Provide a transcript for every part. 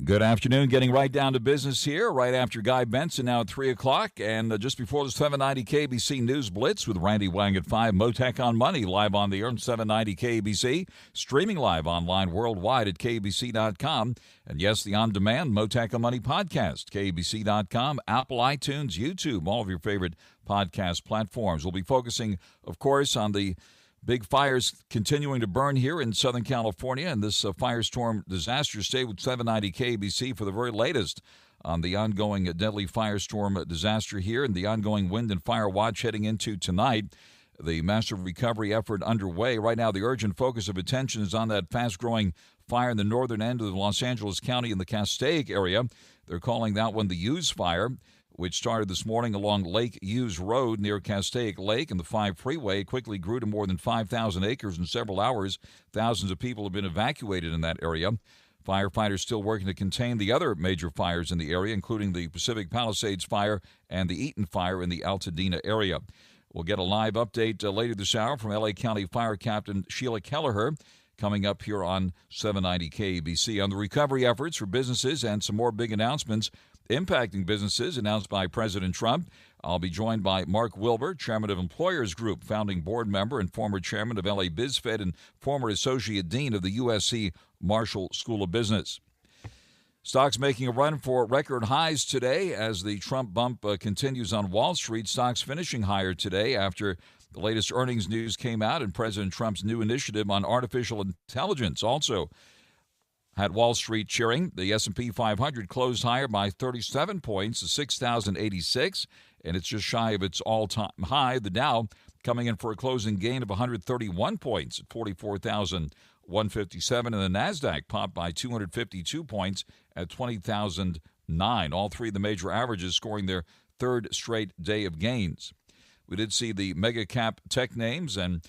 Good afternoon. Getting right down to business here, right after Guy Benson, now at 3 o'clock. And just before the 790 KBC News Blitz with Randy Wang at 5, Mottek On Money, live on the air on 790 KBC, streaming live online worldwide at KBC.com. And yes, the on-demand Mottek On Money podcast, KBC.com, Apple, iTunes, YouTube, all of your favorite podcast platforms. We'll be focusing, of course, on the big fires continuing to burn here in Southern California, and this firestorm disaster. Stay with 790 KBC for the very latest on the ongoing deadly firestorm disaster here and the ongoing wind and fire watch heading into tonight. The massive recovery effort underway. Right now, the urgent focus of attention is on that fast-growing fire in the northern end of the Los Angeles County in the Castaic area. They're calling that one the Hughes Fire, which started this morning along Lake Hughes Road near Castaic Lake and the 5 freeway. It quickly grew to more than 5,000 acres in several hours. Thousands of people have been evacuated in that area. Firefighters still working to contain the other major fires in the area, including the Pacific Palisades Fire and the Eaton Fire in the Altadena area. We'll get a live update later this hour from L.A. County Fire Captain Sheila Kelleher coming up here on 790 KBC on the recovery efforts for businesses and some more big announcements impacting businesses announced by President Trump. I'll be joined by Mark Wilbur, chairman of Employers Group, founding board member and former chairman of LA BizFed and former associate dean of the USC Marshall School of Business. Stocks making a run for record highs today as the Trump bump continues on Wall Street. Stocks finishing higher today after the latest earnings news came out and President Trump's new initiative on artificial intelligence also had Wall Street cheering. The S&P 500 closed higher by 37 points to 6,086, and it's just shy of its all-time high. The Dow coming in for a closing gain of 131 points at 44,157, and the Nasdaq popped by 252 points at 20,009. All three of the major averages scoring their third straight day of gains. We did see the mega cap tech names and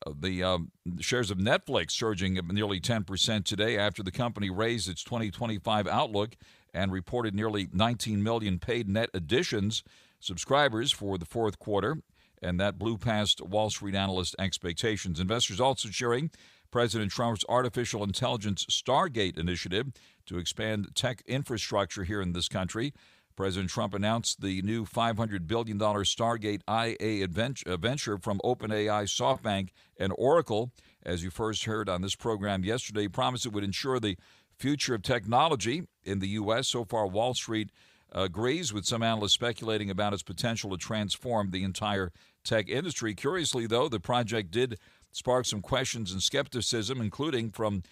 the shares of Netflix surging nearly 10% today after the company raised its 2025 outlook and reported nearly 19 million paid net additions subscribers for the fourth quarter, and that blew past Wall Street analyst expectations. Investors also cheering President Trump's artificial intelligence Stargate initiative to expand tech infrastructure here in this country. President Trump announced the new $500 billion Stargate IA venture from OpenAI, SoftBank, and Oracle. As you first heard on this program yesterday, promised it would ensure the future of technology in the U.S. So far, Wall Street agrees, with some analysts speculating about its potential to transform the entire tech industry. Curiously, though, the project did spark some questions and skepticism, including from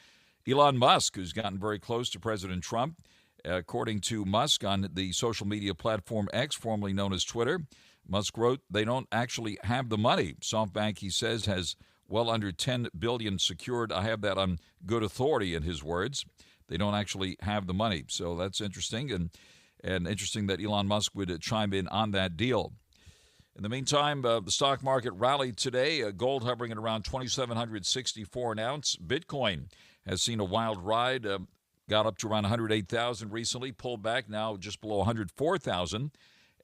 Elon Musk, who's gotten very close to President Trump. According to Musk on the social media platform X, formerly known as Twitter, Musk wrote they don't actually have the money. SoftBank, he says, has well under $10 billion secured. I have that on good authority, in his words. They don't actually have the money. So that's interesting, and interesting that Elon Musk would chime in on that deal. In the meantime, the stock market rallied today. Gold hovering at around $2,764 an ounce. Bitcoin has seen a wild ride. Got up to around 108,000 recently, pulled back now just below 104,000.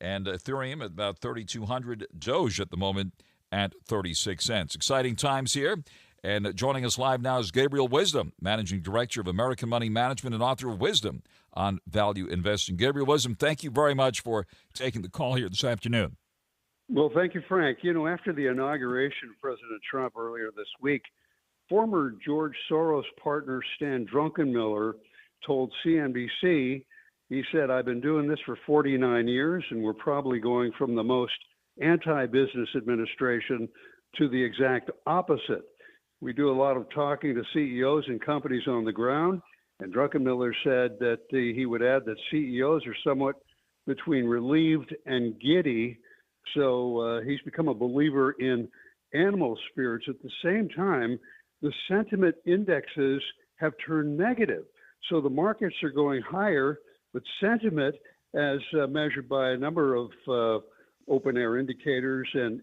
And Ethereum at about 3,200. Doge at the moment at 36 cents. Exciting times here. And joining us live now is Gabriel Wisdom, Managing Director of American Money Management and author of Wisdom on Value Investing. Gabriel Wisdom, thank you very much for taking the call here this afternoon. Well, thank you, Frank. You know, after the inauguration of President Trump earlier this week, former George Soros partner Stan Druckenmiller told CNBC, he said, I've been doing this for 49 years, and we're probably going from the most anti-business administration to the exact opposite. We do a lot of talking to CEOs and companies on the ground, and Druckenmiller said that he would add that CEOs are somewhat between relieved and giddy. So he's become a believer in animal spirits. At the same time, the sentiment indexes have turned negative. So the markets are going higher, but sentiment, as measured by a number of open-air indicators and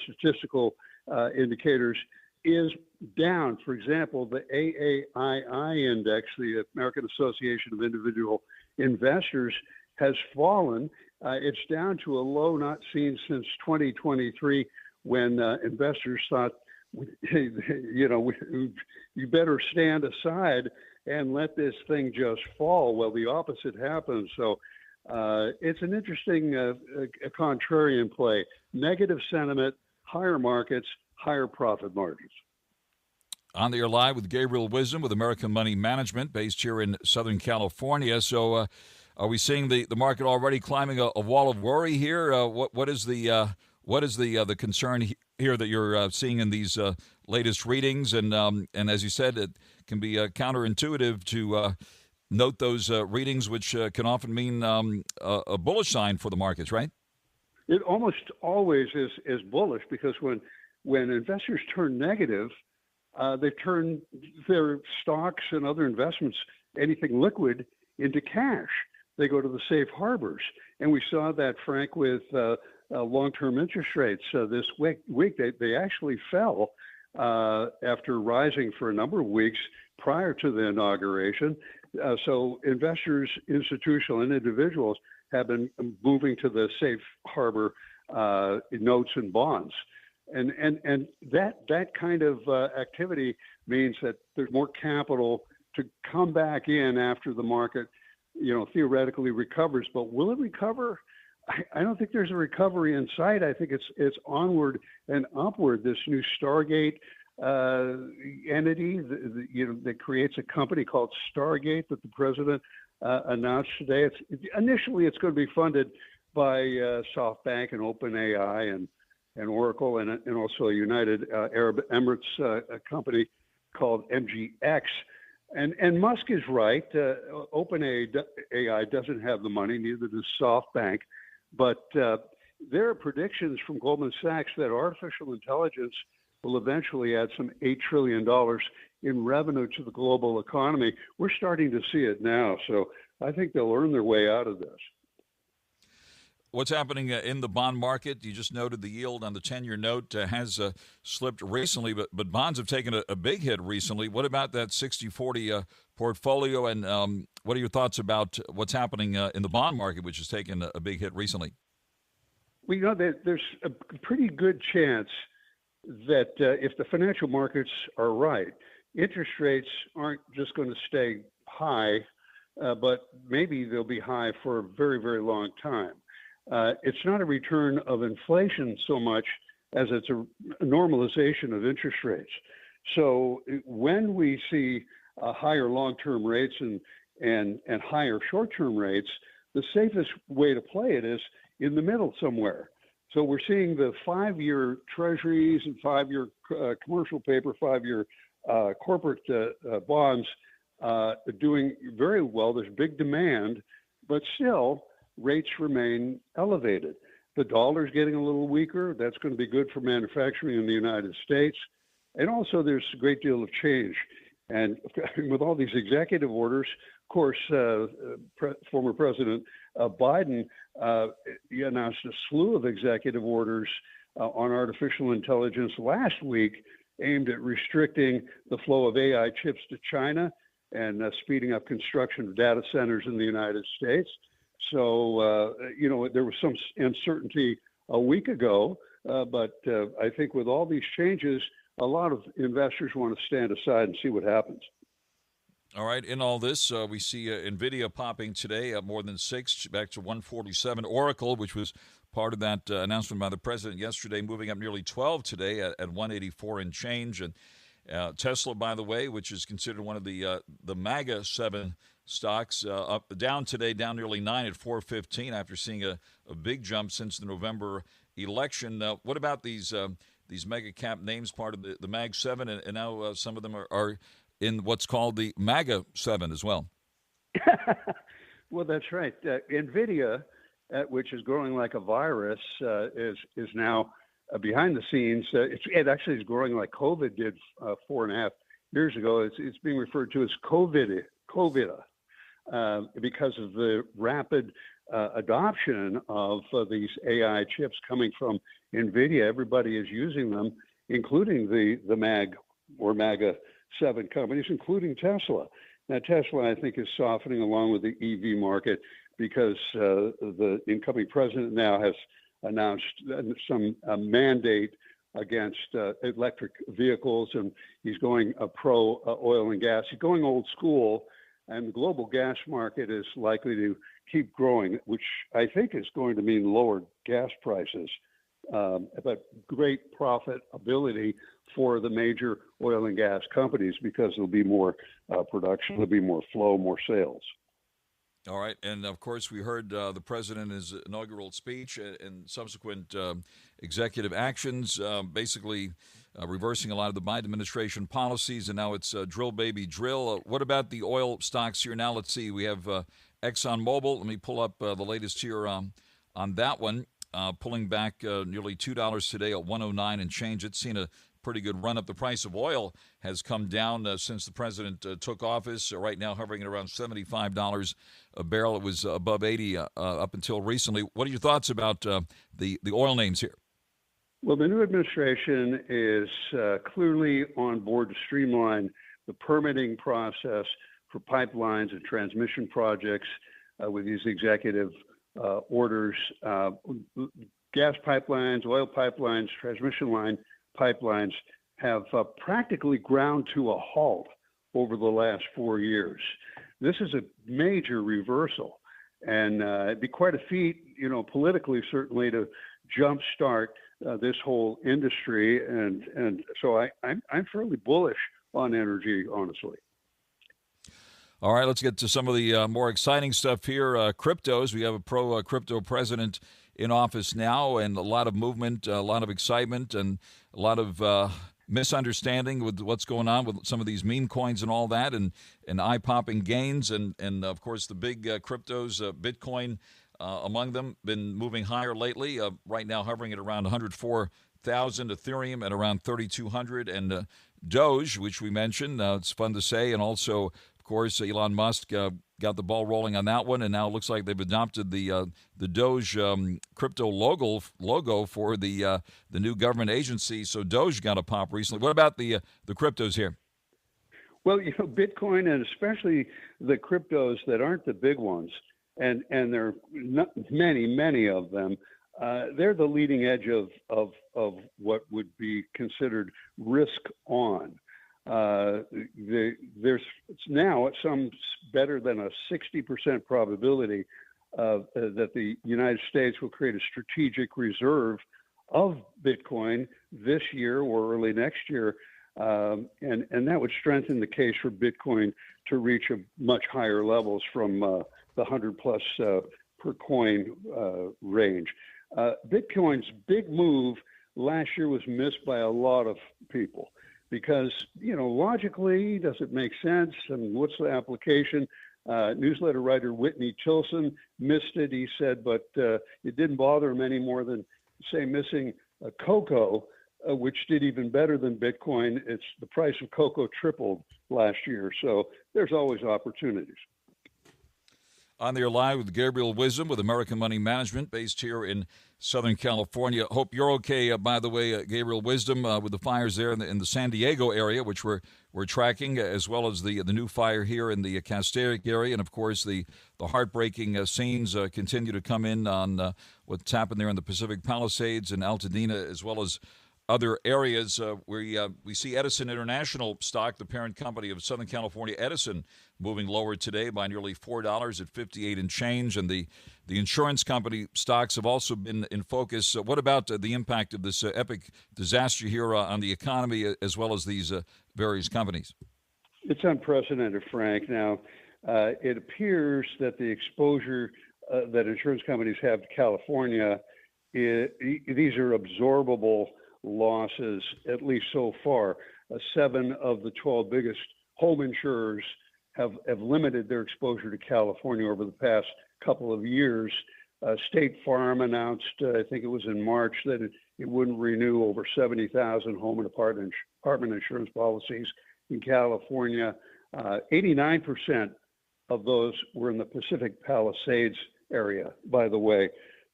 statistical indicators, is down. For example, the AAII index, the American Association of Individual Investors, has fallen. It's down to a low not seen since 2023, when investors thought, you better stand aside and let this thing just fall. Well, the opposite happens. So it's an interesting a contrarian play. Negative sentiment, higher markets, higher profit margins. On the air live with Gabriel Wisdom with American Money Management, based here in Southern California. So, are we seeing the market already climbing a wall of worry here? What is the concern here that you're seeing in these latest readings? And as you said, it can be counterintuitive to note those readings, which can often mean a bullish sign for the markets, right? It almost always is bullish, because when investors turn negative, they turn their stocks and other investments, anything liquid, into cash. They go to the safe harbors. And we saw that, Frank, with long-term interest rates. This week they actually fell after rising for a number of weeks prior to the inauguration. So investors, institutional and individuals, have been moving to the safe harbor notes and bonds. And that kind of activity means that there's more capital to come back in after the market, theoretically recovers. But will it recover? I don't think there's a recovery in sight. I think it's onward and upward. This new Stargate entity, that creates a company called Stargate that the president announced today. Initially it's going to be funded by SoftBank and OpenAI and Oracle and also a United Arab Emirates company called MGX. And Musk is right. OpenAI doesn't have the money, neither does SoftBank. But there are predictions from Goldman Sachs that artificial intelligence will eventually add some $8 trillion in revenue to the global economy. We're starting to see it now. So I think they'll earn their way out of this. What's happening in the bond market? You just noted the yield on the 10-year note has slipped recently, but bonds have taken a big hit recently. What about that 60-40 portfolio, and what are your thoughts about what's happening in the bond market, which has taken a big hit recently? Well, there's a pretty good chance that if the financial markets are right, interest rates aren't just going to stay high, but maybe they'll be high for a very, very long time. It's not a return of inflation so much as it's a normalization of interest rates. So when we see higher long-term rates and higher short-term rates, the safest way to play it is in the middle somewhere. So we're seeing the 5-year treasuries and 5-year commercial paper, 5-year corporate bonds doing very well. There's big demand, but still rates remain elevated. The dollar's getting a little weaker. That's going to be good for manufacturing in the United States. And also there's a great deal of change. And with all these executive orders, of course, former President Biden he announced a slew of executive orders on artificial intelligence last week aimed at restricting the flow of AI chips to China and speeding up construction of data centers in the United States. So, there was some uncertainty a week ago, but I think with all these changes, a lot of investors want to stand aside and see what happens. All right. In all this, we see NVIDIA popping today up more than 6, back to 147. Oracle, which was part of that announcement by the president yesterday, moving up nearly 12 today at 184 and change. And Tesla, by the way, which is considered one of the MAGA 7 stocks, down today, down nearly 9 at 415 after seeing a big jump since the November election. What about these mega cap names, part of the MAG 7, and now some of them are in what's called the MAGA 7 as well? Well, that's right. NVIDIA, which is growing like a virus, is now behind the scenes. It actually is growing like COVID did 4.5 years ago. It's being referred to as COVID because of the rapid adoption of these AI chips coming from NVIDIA. Everybody is using them, including the MAG or MAGA 7 companies, including Tesla. Now, Tesla, I think, is softening along with the EV market because the incoming president now has announced some mandate against electric vehicles, and he's going pro oil and gas. He's going old school, and the global gas market is likely to keep growing, which I think is going to mean lower gas prices, but great profitability for the major oil and gas companies because there'll be more production, there'll be more flow, more sales. All right. And, of course, we heard the president in his inaugural speech and subsequent executive actions, basically reversing a lot of the Biden administration policies, and now it's drill, baby, drill. What about the oil stocks here now? Let's see. We have ExxonMobil. Let me pull up the latest here on that one, pulling back nearly $2 today at 109 and change. It's seen a pretty good run up. The price of oil has come down since the president took office. Right now, hovering at around $75 a barrel. It was above 80 up until recently. What are your thoughts about the oil names here? Well, the new administration is clearly on board to streamline the permitting process for pipelines and transmission projects with these executive orders. Gas pipelines, oil pipelines, transmission line pipelines have practically ground to a halt over the last 4 years. This is a major reversal, and it'd be quite a feat, politically certainly, to jumpstart this whole industry, and so I'm fairly bullish on energy, honestly. All right, let's get to some of the more exciting stuff here. Cryptos. We have a pro-crypto president in office now, and a lot of movement, a lot of excitement, and a lot of misunderstanding with what's going on with some of these meme coins and all that, and eye-popping gains, and of course the big cryptos, Bitcoin among them, been moving higher lately. Right now, hovering at around 104,000. Ethereum at around 3,200, and Doge, which we mentioned. It's fun to say, and also, of course, Elon Musk got the ball rolling on that one, and now it looks like they've adopted the Doge crypto logo for the new government agency. So Doge got a pop recently. What about the cryptos here? Well, Bitcoin, and especially the cryptos that aren't the big ones, and there are not many of them. They're the leading edge of what would be considered risk on. There's now at some better than a 60% probability that the United States will create a strategic reserve of Bitcoin this year or early next year, and that would strengthen the case for Bitcoin to reach a much higher levels from the 100 plus per coin range. Bitcoin's big move last year was missed by a lot of people because, logically, does it make sense? And what's the application? Newsletter writer Whitney Tilson missed it. He said, but it didn't bother him any more than, say, missing cocoa, which did even better than Bitcoin. It's the price of cocoa tripled last year. So there's always opportunities. On the air live with Gabriel Wisdom with American Money Management, based here in Southern California. Hope you're okay, by the way, Gabriel Wisdom, with the fires there in the San Diego area, which we're tracking, as well as the new fire here in the Castaic area. And, of course, the heartbreaking scenes continue to come in on what's happened there in the Pacific Palisades and Altadena, as well as other areas where we see Edison International stock, the parent company of Southern California Edison, moving lower today by nearly $4 at 58 and change. And the insurance company stocks have also been in focus. What about the impact of this epic disaster here on the economy, as well as these various companies? It's unprecedented, Frank. Now, it appears that the exposure that insurance companies have to California, these are absorbable losses, at least so far. 7 of the 12 biggest home insurers have limited their exposure to California over the past couple of years. State Farm announced, I think it was in March, that it wouldn't renew over 70,000 home and apartment insurance policies in California. 89% of those were in the Pacific Palisades area, by the way.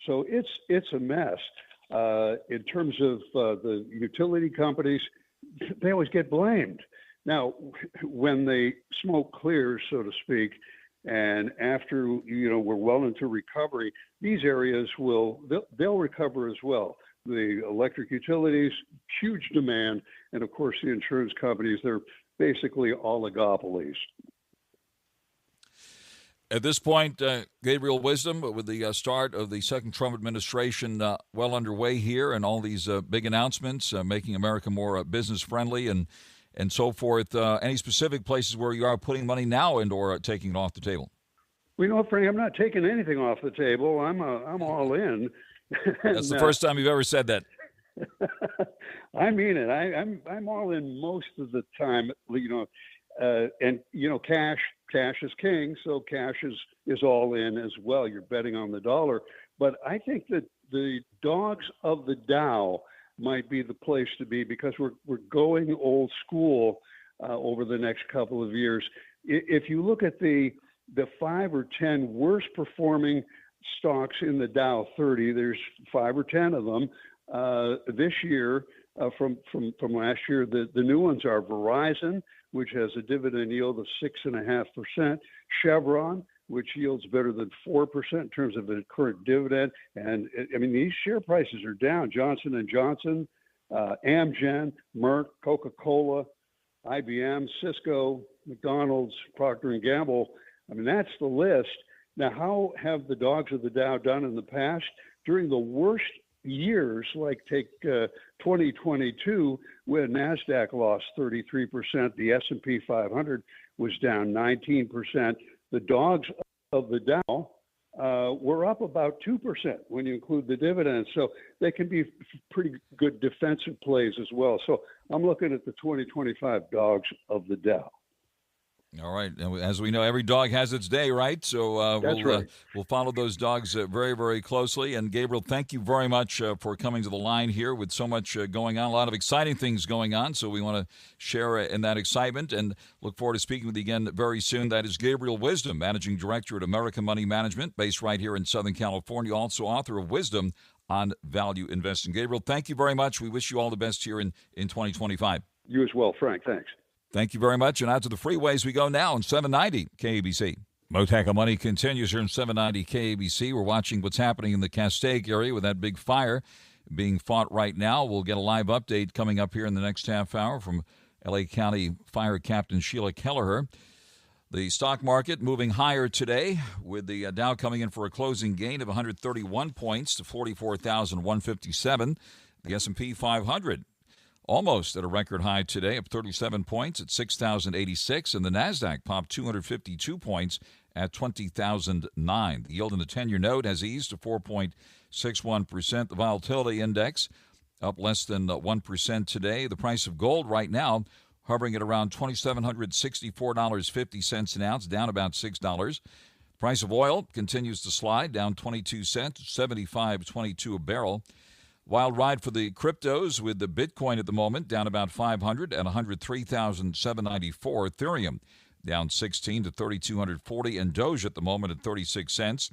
So it's a mess. In terms of the utility companies, they always get blamed. Now, when the smoke clears, so to speak, and after we're well into recovery, these areas they'll recover as well. the electric utilities, huge demand, and of course the insurance companies. They're basically oligopolies. At this point, Gabriel Wisdom, with the start of the second Trump administration well underway here, and all these big announcements making America more business friendly and so forth, any specific places where you are putting money now and or taking it off the table? Well, you know, Frank, I'm not taking anything off the table. I'm all in. That's the first time you've ever said that. I mean it. I'm all in most of the time. You know, and you know, cash is king, so cash is all in as well. You're betting on the dollar, but I think that the dogs of the Dow might be the place to be, because we're going old school over the next couple of years. If you look at the 5 or 10 worst performing stocks in the Dow 30, there's 5 or 10 of them this year from last year. The new ones are Verizon, which has a dividend yield of 6.5%, Chevron, which yields better than 4% in terms of the current dividend. And I mean, these share prices are down. Johnson & Johnson, Amgen, Merck, Coca-Cola, IBM, Cisco, McDonald's, Procter & Gamble. I mean, that's the list. Now, how have the dogs of the Dow done in the past? During the worst years, like take 2022, when NASDAQ lost 33%, the S&P 500 was down 19%. The dogs of the Dow were up about 2% when you include the dividends. So they can be pretty good defensive plays as well. So I'm looking at the 2025 dogs of the Dow. All right. And as we know, every dog has its day, right? So we'll follow those dogs very, very closely. And Gabriel, thank you very much for coming to the line here with so much going on, a lot of exciting things going on. So we want to share in that excitement and look forward to speaking with you again very soon. That is Gabriel Wisdom, Managing Director at American Money Management, based right here in Southern California, also author of Wisdom on Value Investing. Gabriel, thank you very much. We wish you all the best here in 2025. You as well, Frank. Thanks. Thank you very much. And out to the freeways we go now on 790 KABC. Mottek On Money continues here in 790 KABC. We're watching what's happening in the Castaic area with that big fire being fought right now. We'll get a live update coming up here in the next half hour from L.A. County Fire Captain Sheila Kelleher. The stock market moving higher today with the Dow coming in for a closing gain of 131 points to 44,157. The S&P 500 almost at a record high today, up 37 points at 6,086, and the NASDAQ popped 252 points at 20,009. The yield in the 10-year note has eased to 4.61%. The volatility index up less than 1% today. The price of gold right now hovering at around $2,764.50 an ounce, down about $6. Price of oil continues to slide, down 22 cents, $75.22 a barrel. Wild ride for the cryptos with the Bitcoin at the moment down about 500 at 103,794. Ethereum down 16 to 3,240, and Doge at the moment at 36 cents.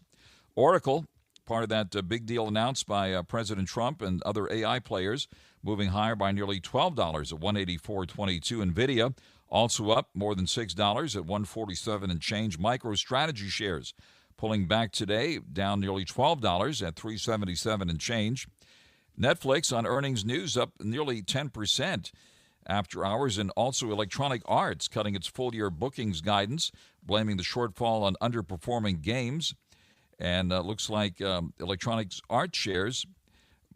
Oracle, part of that big deal announced by President Trump and other AI players, moving higher by nearly $12 at 184.22. Nvidia also up more than $6 at 147 and change. MicroStrategy shares pulling back today, down nearly $12 at 377 and change. Netflix on earnings news up nearly 10% after hours, and also Electronic Arts cutting its full-year bookings guidance, blaming the shortfall on underperforming games. And looks like Electronic Arts shares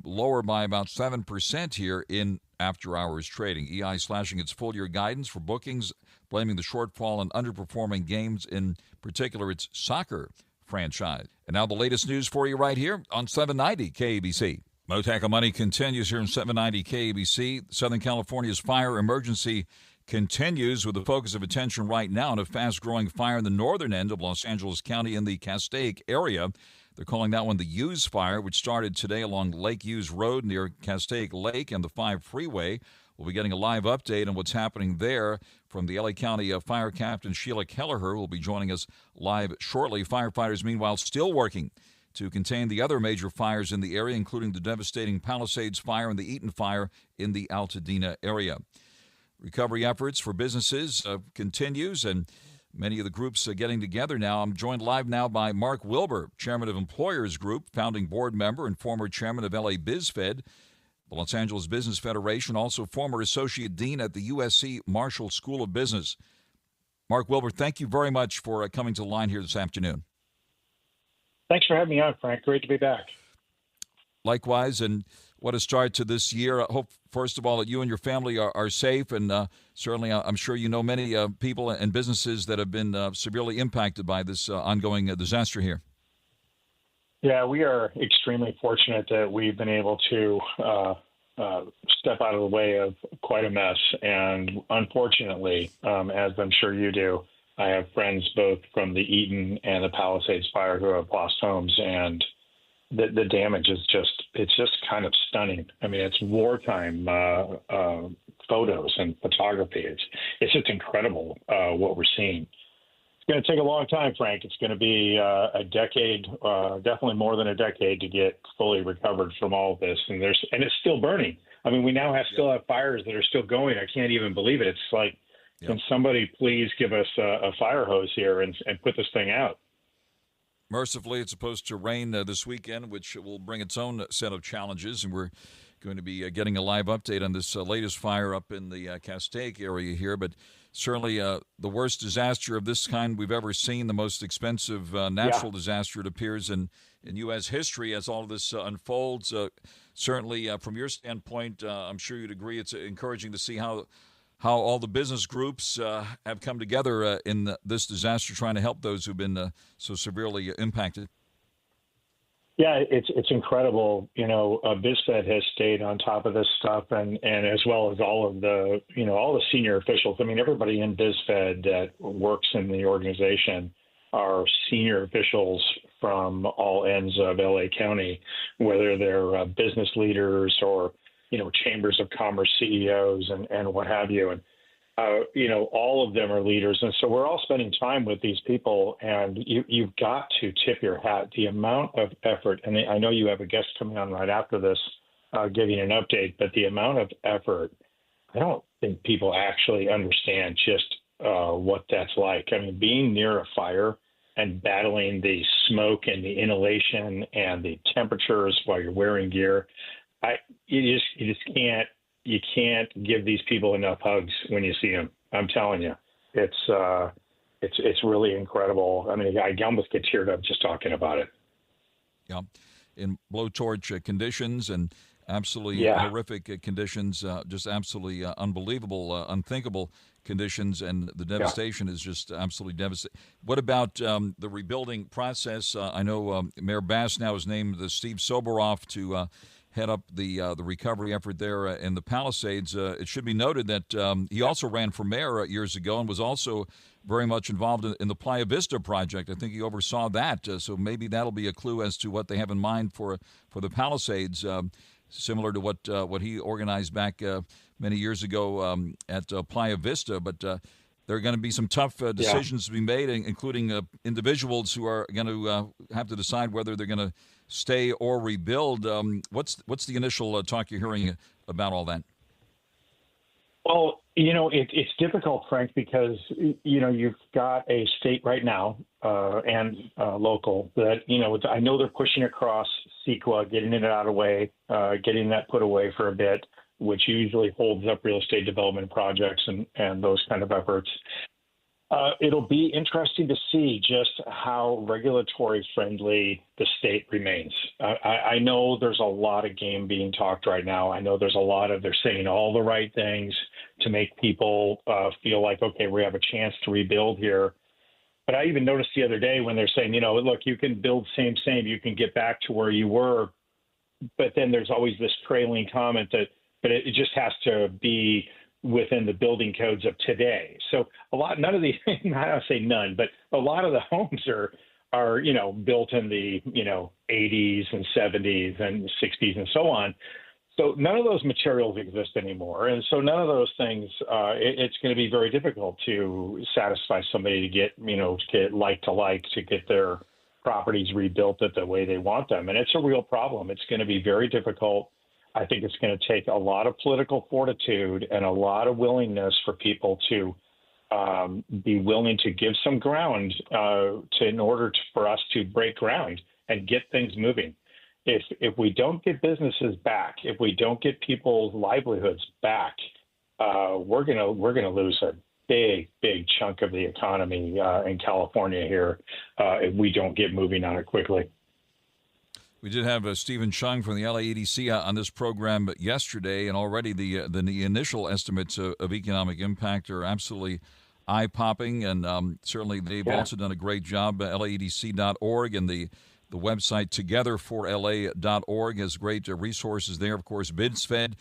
lower by about 7% here in after-hours trading. EI slashing its full-year guidance for bookings, blaming the shortfall on underperforming games, in particular its soccer franchise. And now the latest news for you right here on 790 KABC. Mottek On Money continues here in 790 KABC. Southern California's fire emergency continues with the focus of attention right now on a fast-growing fire in the northern end of Los Angeles County in the Castaic area. They're calling that one the Hughes Fire, which started today along Lake Hughes Road near Castaic Lake and the 5 freeway. We'll be getting a live update on what's happening there from the L.A. County Fire Captain Sheila Kelleher, who will be joining us live shortly. Firefighters, meanwhile, still working to contain the other major fires in the area, including the devastating Palisades Fire and the Eaton Fire in the Altadena area. Recovery efforts for businesses continues, and many of the groups getting together now. I'm joined live now by Mark Wilbur, chairman of Employers Group, founding board member and former chairman of LA BizFed, the Los Angeles Business Federation, also former associate dean at the USC Marshall School of Business. Mark Wilbur, thank you very much for coming to the line here this afternoon. Thanks for having me on, Frank. Great to be back. Likewise, and what a start to this year. I hope, first of all, that you and your family are safe, and certainly I'm sure you know many people and businesses that have been severely impacted by this ongoing disaster here. Yeah, we are extremely fortunate that we've been able to step out of the way of quite a mess. And unfortunately, as I'm sure you do, I have friends both from the Eaton and the Palisades fire who have lost homes, and the damage is it's just kind of stunning. I mean, it's wartime photos and photography. It's just incredible what we're seeing. It's going to take a long time, Frank. It's going to be a decade, definitely more than a decade, to get fully recovered from all of this. And it's still burning. I mean, we now still have fires that are still going. I can't even believe it. It's like, can somebody please give us a fire hose here and put this thing out? Mercifully, it's supposed to rain this weekend, which will bring its own set of challenges, and we're going to be getting a live update on this latest fire up in the Castaic area here. But certainly the worst disaster of this kind we've ever seen, the most expensive natural disaster, it appears, in U.S. history as all of this unfolds. Certainly, from your standpoint, I'm sure you'd agree it's encouraging to see how all the business groups have come together in this disaster, trying to help those who've been so severely impacted. Yeah, it's incredible. You know, BizFed has stayed on top of this stuff, and as well as all of the, all the senior officials. I mean, everybody in BizFed that works in the organization are senior officials from all ends of LA County, whether they're business leaders or, chambers of commerce CEOs and what have you. And, all of them are leaders. And so we're all spending time with these people, and you've got to tip your hat. The amount of effort, and I know you have a guest coming on right after this giving an update, but the amount of effort, I don't think people actually understand just what that's like. I mean, being near a fire and battling the smoke and the inhalation and the temperatures while you're wearing gear, you can't give these people enough hugs when you see them. I'm telling you, it's really incredible. I mean, I almost get teared up just talking about it. Yeah, in blowtorch conditions and absolutely horrific conditions, just absolutely unbelievable, unthinkable conditions, and the devastation is just absolutely devastating. What about the rebuilding process? I know Mayor Bass now has named Steve Soboroff to head up the recovery effort there in the Palisades. It should be noted that he also ran for mayor years ago and was also very much involved in the Playa Vista project. I think he oversaw that, so maybe that'll be a clue as to what they have in mind for the Palisades, similar to what he organized back many years ago at Playa Vista. But there are going to be some tough decisions to be made, including individuals who are going to have to decide whether they're going to stay or rebuild. What's the initial talk you're hearing about all that? Well, it's difficult, Frank, because, you've got a state right now and local that, I know they're pushing across CEQA, getting it out of the way, getting that put away for a bit, which usually holds up real estate development projects and those kind of efforts. It'll be interesting to see just how regulatory friendly the state remains. I know there's a lot of game being talked right now. I know there's they're saying all the right things to make people feel like, okay, we have a chance to rebuild here. But I even noticed the other day when they're saying, look, you can build same, you can get back to where you were. But then there's always this trailing comment but it just has to be within the building codes of today. So none of the, I don't say none, but a lot of the homes are built in the, 80s and 70s and 60s and so on. So none of those materials exist anymore. And so none of those things, it's going to be very difficult to satisfy somebody to get like to get their properties rebuilt the way they want them. And it's a real problem. It's going to be very difficult. I think it's going to take a lot of political fortitude and a lot of willingness for people to be willing to give some ground in order for us to break ground and get things moving. If we don't get businesses back, if we don't get people's livelihoods back, we're gonna lose a big chunk of the economy in California here if we don't get moving on it quickly. We did have Stephen Chung from the LAEDC on this program yesterday, and already the initial estimates of economic impact are absolutely eye-popping, and certainly they've also done a great job. LAEDC.org and the website togetherforla.org has great resources there. Of course, BIDSFED.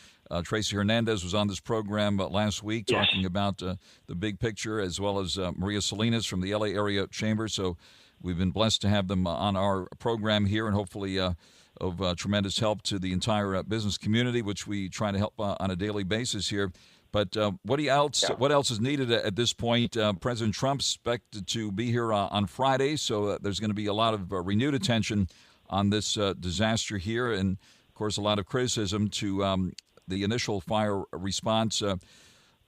Tracy Hernandez was on this program last week talking about the big picture, as well as Maria Salinas from the LA Area Chamber. So we've been blessed to have them on our program here, and hopefully of tremendous help to the entire business community, which we try to help on a daily basis here. But what else is needed at this point? President Trump's expected to be here on Friday, so there's going to be a lot of renewed attention on this disaster here, and, of course, a lot of criticism to the initial fire response.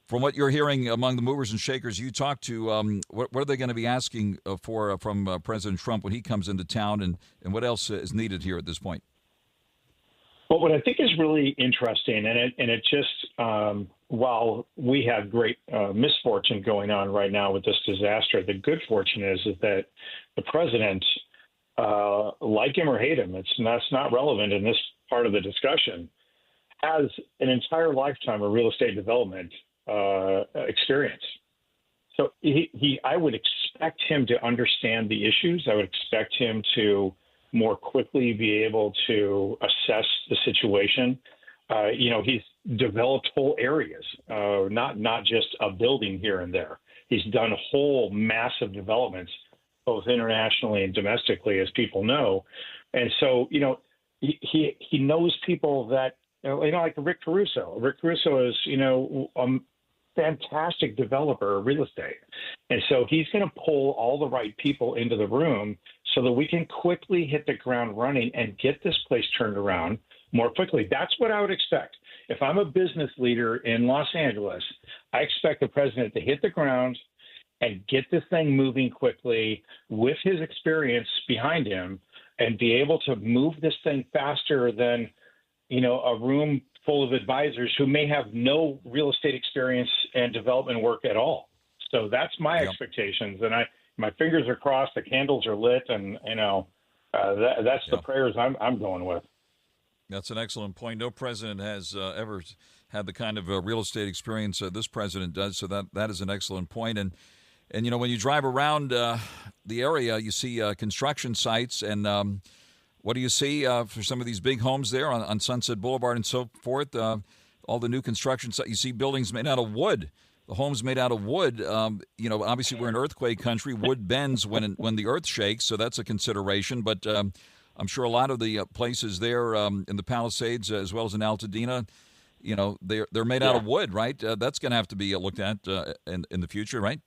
From what you're hearing among the movers and shakers you talk to, what are they going to be asking for from President Trump when he comes into town, and what else is needed here at this point? Well, what I think is really interesting, and it just while we have great misfortune going on right now with this disaster, the good fortune is that the president, like him or hate him, that's not relevant in this part of the discussion, has an entire lifetime of real estate development experience. So I would expect him to understand the issues. I would expect him to more quickly be able to assess the situation. He's developed whole areas, not just a building here and there. He's done whole massive developments, both internationally and domestically, as people know. And so, he knows people that, like Rick Caruso. Rick Caruso is, a fantastic developer of real estate. And so he's going to pull all the right people into the room so that we can quickly hit the ground running and get this place turned around more quickly. That's what I would expect. If I'm a business leader in Los Angeles, I expect the president to hit the ground and get this thing moving quickly with his experience behind him and be able to move this thing faster than, a room full of advisors who may have no real estate experience and development work at all. So that's my expectations. And my fingers are crossed, the candles are lit, and, that's the prayers I'm going with. That's an excellent point. No president has ever had the kind of real estate experience this president does, so that is an excellent point. And when you drive around the area, you see construction sites, and what do you see for some of these big homes there on Sunset Boulevard and so forth? All the new construction sites, you see buildings made out of wood. The homes made out of wood. Obviously we're in earthquake country. Wood bends when the earth shakes, so that's a consideration. But I'm sure a lot of the places there in the Palisades, as well as in Altadena, they're made out of wood, right? That's going to have to be looked at in the future, right?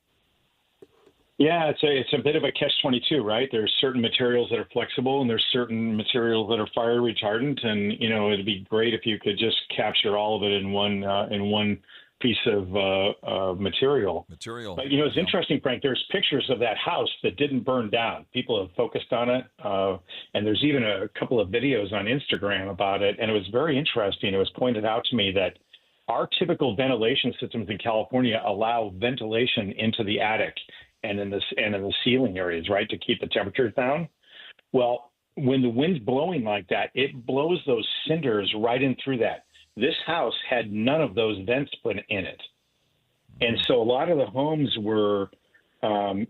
Yeah, it's a bit of a catch-22, right? There's certain materials that are flexible, and there's certain materials that are fire retardant, and it'd be great if you could just capture all of it in one piece of material. But it's interesting, Frank. There's pictures of that house that didn't burn down. People have focused on it, and there's even a couple of videos on Instagram about it. And it was very interesting. It was pointed out to me that our typical ventilation systems in California allow ventilation into the attic and in the ceiling areas, right, to keep the temperatures down. Well, when the wind's blowing like that, it blows those cinders right in through that. This house had none of those vents put in it. And so a lot of the homes were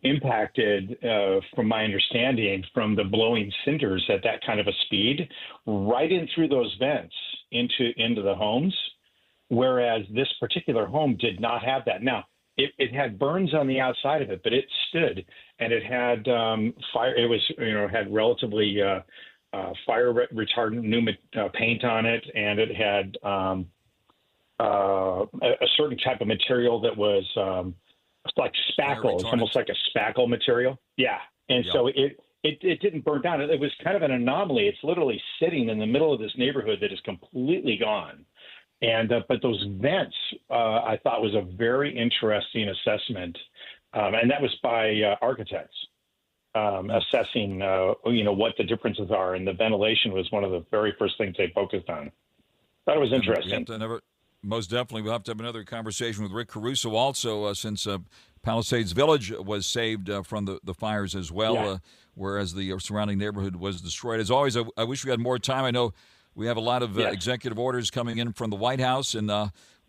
impacted, from my understanding, from the blowing cinders at that kind of a speed, right in through those vents into the homes, whereas this particular home did not have that. Now, it had burns on the outside of it, but it stood, and it had fire. It was, had relatively fire retardant new paint on it, and it had a certain type of material that was like spackle. It's almost like a spackle material. Yeah, and so it didn't burn down. It was kind of an anomaly. It's literally sitting in the middle of this neighborhood that is completely gone. But those vents, I thought was a very interesting assessment, and that was by architects assessing, what the differences are, and the ventilation was one of the very first things they focused on. Thought it was interesting. Most definitely, we'll have to have another conversation with Rick Caruso also, since Palisades Village was saved from the fires as well, whereas the surrounding neighborhood was destroyed. As always, I wish we had more time. I know we have a lot of executive orders coming in from the White House, and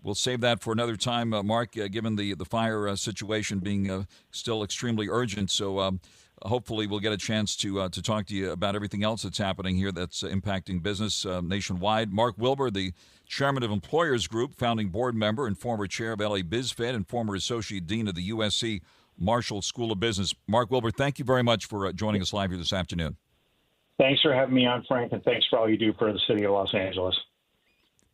we'll save that for another time, Mark, given the fire situation being still extremely urgent. So hopefully we'll get a chance to talk to you about everything else that's happening here that's impacting business nationwide. Mark Wilbur, the chairman of Employers Group, founding board member and former chair of LA BizFed, and former associate dean of the USC Marshall School of Business. Mark Wilbur, thank you very much for joining us live here this afternoon. Thanks for having me on, Frank, and thanks for all you do for the city of Los Angeles.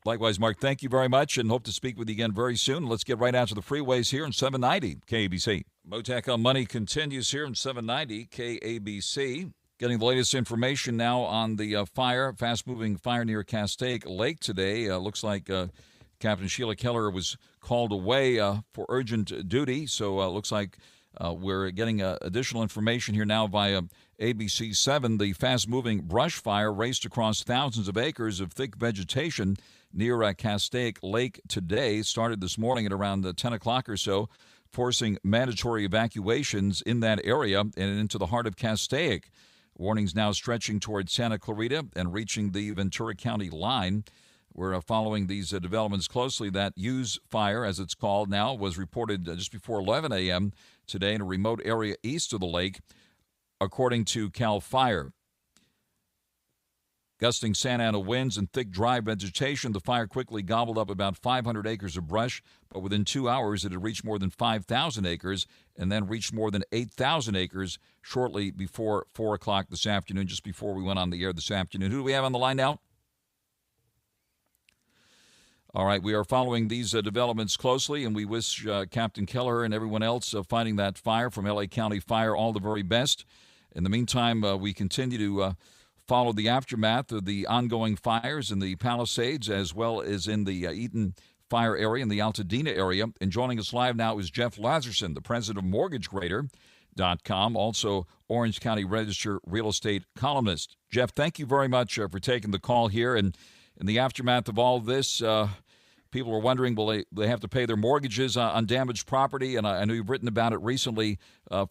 Likewise, Mark, thank you very much, and hope to speak with you again very soon. Let's get right out to the freeways here in 790 KABC. Mottek On Money continues here in 790 KABC. Getting the latest information now on the fast-moving fire near Castaic Lake today. Looks like Captain Sheila Keller was called away for urgent duty, so looks like we're getting additional information here now via ABC 7. The fast-moving brush fire raced across thousands of acres of thick vegetation near Castaic Lake today. Started this morning at around 10 o'clock or so, forcing mandatory evacuations in that area and into the heart of Castaic. Warnings now stretching towards Santa Clarita and reaching the Ventura County line. We're following these developments closely. That Hughes fire, as it's called now, was reported just before 11 a.m. today in a remote area east of the lake, according to CAL FIRE. Gusting Santa Ana winds and thick, dry vegetation, the fire quickly gobbled up about 500 acres of brush, but within 2 hours it had reached more than 5,000 acres and then reached more than 8,000 acres shortly before 4 o'clock this afternoon, just before we went on the air this afternoon. Who do we have on the line now? All right, we are following these developments closely, and we wish Captain Keller and everyone else fighting that fire from LA County Fire all the very best. In the meantime, we continue to follow the aftermath of the ongoing fires in the Palisades as well as in the Eaton fire area in the Altadena area. And joining us live now is Jeff Lazerson, the president of MortgageGrader.com, also Orange County Register real estate columnist. Jeff, thank you very much for taking the call here. And in the aftermath of all this, people are wondering, will they have to pay their mortgages on damaged property? And I know you've written about it recently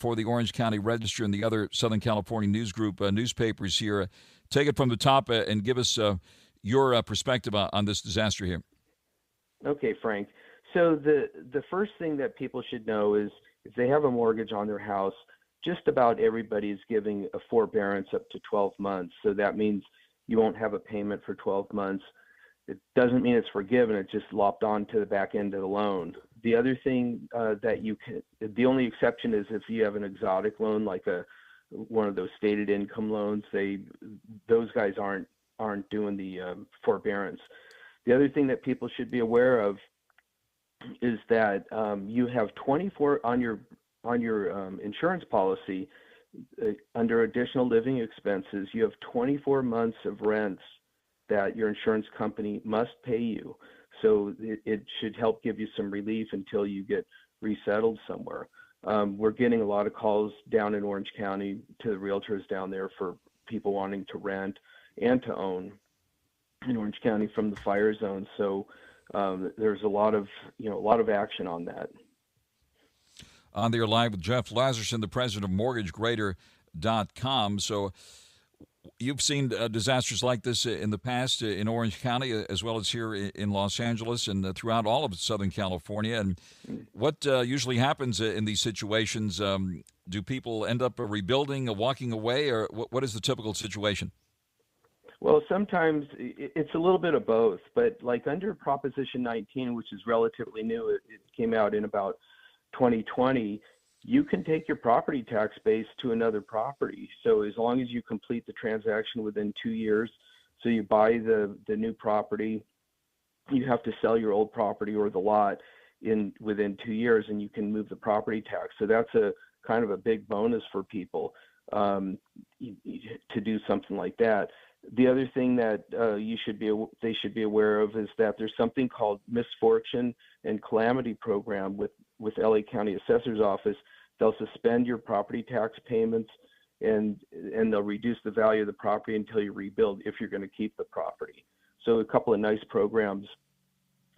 for the Orange County Register and the other Southern California News Group newspapers here. Take it from the top and give us your perspective on this disaster here. Okay, Frank. So the first thing that people should know is if they have a mortgage on their house, just about everybody is giving a forbearance up to 12 months. So that means you won't have a payment for 12 months. It doesn't mean it's forgiven. It's just lopped on to the back end of the loan. The other thing the only exception is if you have an exotic loan, like one of those stated income loans, those guys aren't doing the forbearance. The other thing that people should be aware of is that you have 24 on your insurance policy under additional living expenses. You have 24 months of rents that your insurance company must pay you. So it should help give you some relief until you get resettled somewhere. We're getting a lot of calls down in Orange County to the realtors down there for people wanting to rent and to own in Orange County from the fire zone. So there's a lot of action on that. On there live with Jeff Lazerson, the president of MortgageGrader.com. So you've seen disasters like this in the past in Orange County as well as here in Los Angeles and throughout all of Southern California. And what usually happens in these situations? Do people end up rebuilding, walking away, or what is the typical situation? Well, sometimes it's a little bit of both, but like under Proposition 19, which is relatively new, it came out in about 2020, you can take your property tax base to another property. So as long as you complete the transaction within 2 years, so you buy the new property, you have to sell your old property or the lot within 2 years, and you can move the property tax. So that's a kind of a big bonus for people to do something like that. The other thing that they should be aware of is that there's something called misfortune and calamity program with LA County Assessor's Office. They'll suspend your property tax payments and they'll reduce the value of the property until you rebuild if you're going to keep the property. So a couple of nice programs.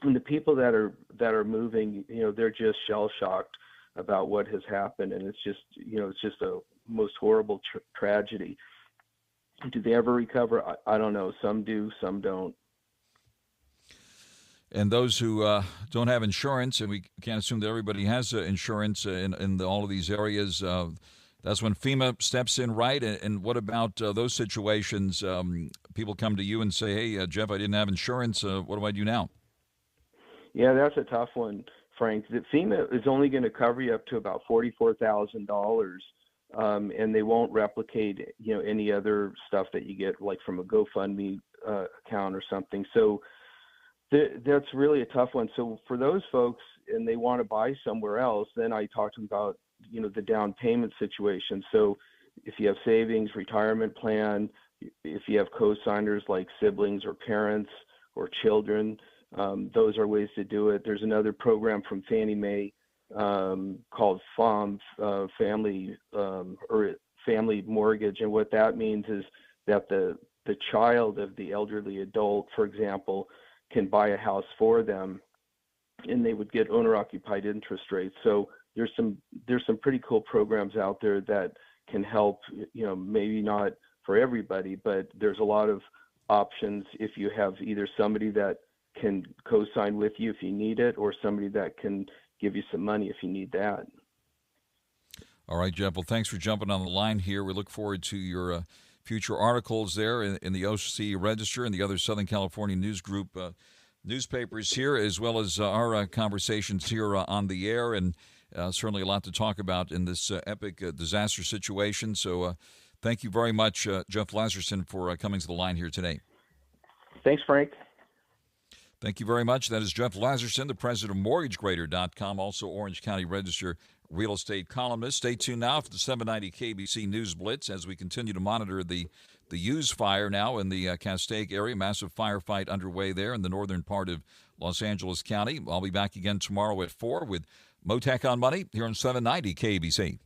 And the people that are moving, they're just shell shocked about what has happened, and it's just a most horrible tragedy. Do they ever recover? I don't know. Some do, some don't. And those who don't have insurance, and we can't assume that everybody has insurance in all of these areas, that's when FEMA steps in, right? And what about those situations? People come to you and say, hey, Jeff, I didn't have insurance. What do I do now? Yeah, that's a tough one, Frank. The FEMA is only going to cover you up to about $44,000. And they won't replicate, any other stuff that you get, like from a GoFundMe account or something. So that's really a tough one. So for those folks, and they want to buy somewhere else, then I talked about, the down payment situation. So if you have savings, retirement plan, if you have co-signers like siblings or parents or children, those are ways to do it. There's another program from Fannie Mae called family mortgage, and what that means is that the child of the elderly adult, for example, can buy a house for them, and they would get owner-occupied interest rates. So there's some pretty cool programs out there that can help. Maybe not for everybody, but there's a lot of options if you have either somebody that can co-sign with you if you need it, or somebody that can give you some money if you need that. All right, Jeff. Well, thanks for jumping on the line here. We look forward to your future articles there in the OC Register and the other Southern California News Group newspapers here, as well as our conversations here on the air, and certainly a lot to talk about in this epic disaster situation. So thank you very much, Jeff Lazerson, for coming to the line here today. Thanks, Frank. Thank you very much. That is Jeff Lazerson, the president of MortgageGrader.com, also Orange County Register real estate columnist. Stay tuned now for the 790 KBC News Blitz as we continue to monitor the Hughes fire now in the Castaic area. Massive firefight underway there in the northern part of Los Angeles County. I'll be back again tomorrow at 4 with Mottek On Money here on 790 KBC.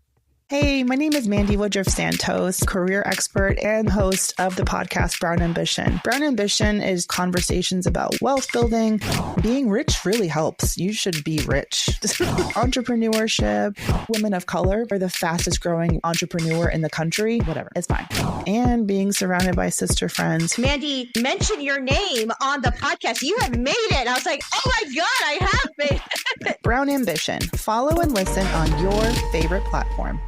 Hey, my name is Mandy Woodruff Santos, career expert and host of the podcast Brown Ambition. Brown Ambition is conversations about wealth building. Being rich really helps. You should be rich. Entrepreneurship. Women of color are the fastest growing entrepreneur in the country. Whatever, it's fine. And being surrounded by sister friends. Mandy, mention your name on the podcast. You have made it. And I was like, oh my God, I have made it. Brown Ambition. Follow and listen on your favorite platform.